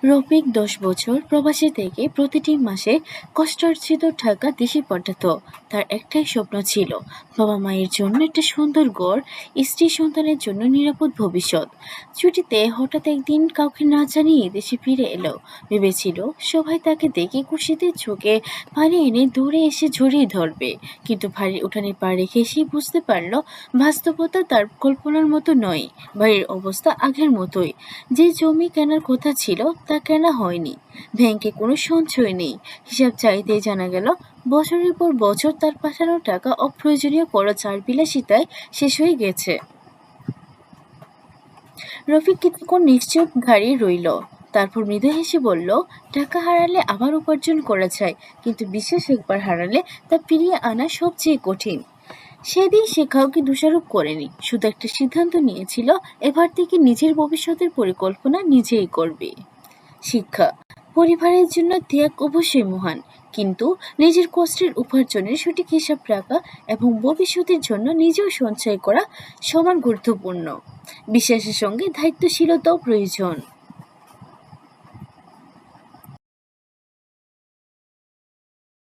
রফিক ১০ বছর প্রবাসে থেকে প্রতিটি মাসে কষ্টার্জিত টাকা দেশে পাঠাতো। তার একটাই স্বপ্ন ছিল, বাবা-মায়ের জন্য একটা সুন্দর ঘর, স্ত্রী সন্তানের জন্য নিরাপদ ভবিষ্যৎ। ছুটিতে হঠাৎ একদিন কাউকে না জানিয়ে দেশে ফিরে এলো। ভেবেছিল সবাই তাকে দেখে খুশিতে চোখে পানি এনে দৌড়ে এসে জড়িয়ে ধরবে। কিন্তু ভারী উঠানে পা রেখে সে বুঝতে পারল বাস্তবতা তার কল্পনার মতো নয়। বাড়ির অবস্থা আগের মতোই। যে জমি কেনার কথা ছিল তা কেনা হয়নি। ব্যাংকে কোনো সঞ্চয় নেই। হিসাব চাইতেই জানা গেল বছরের পর বছর তার পাঠানো টাকা অপ্রয়োজনীয় খরচ আর বিলাসিতায় শেষ হয়ে গেছে। রফিক কিছুক্ষণ নিশ্চুপ দাঁড়িয়ে রইল। তারপর মৃদু হেসে বলল, টাকা হারালে আবার উপার্জন করা যায়, কিন্তু বিশ্বাস একবার হারালে তা ফিরিয়ে আনা সবচেয়ে কঠিন। সেদিন সে কাউকে দোষারোপ করেনি, শুধু একটা সিদ্ধান্ত নিয়েছিল, এবার থেকে নিজের ভবিষ্যতের পরিকল্পনা নিজেই করবে। শিক্ষা: পরিবারের জন্য ত্যাগ অবশ্যই মহান, কিন্তু নিজের কষ্টের উপার্জনের সঠিক হিসাব রাখা এবং ভবিষ্যতের জন্য নিজেও সঞ্চয় করা সমান গুরুত্বপূর্ণ। বিশ্বাসের সঙ্গে দায়িত্বশীলতাও প্রয়োজন।